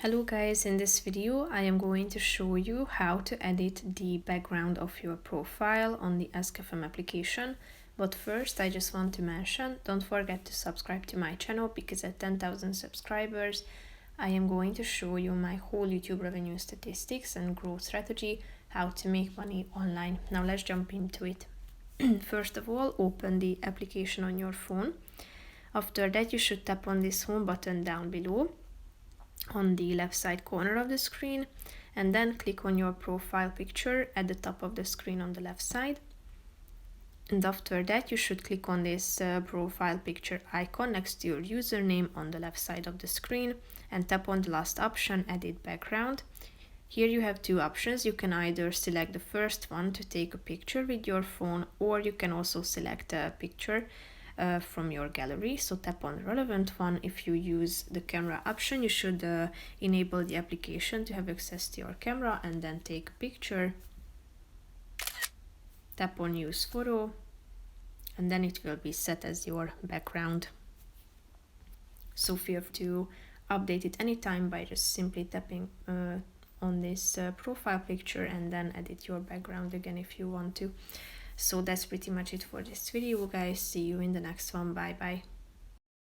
Hello guys, in this video I am going to show you how to edit the background of your profile on the ASKfm application. But first I just want to mention, don't forget to subscribe to my channel because at 10,000 subscribers I am going to show you my whole YouTube revenue statistics and growth strategy, how to make money online. Now let's jump into it. First of all, open the application on your phone. After that you should tap on this home button down below on the left side corner of the screen, and then click on your profile picture at the top of the screen on the left side. And after that you should click on this profile picture icon next to your username on the left side of the screen and tap on the last option, edit background. Here you have two options. You can either select the first one to take a picture with your phone, or you can also select a picture from your gallery. So tap on the relevant one. If you use the camera option, you should enable the application to have access to your camera and then take a picture. Tap on use photo and then it will be set as your background. So feel free to update it anytime by just simply tapping on this profile picture and then edit your background again if you want to. So that's pretty much it for this video, guys. See you in the next one. Bye bye.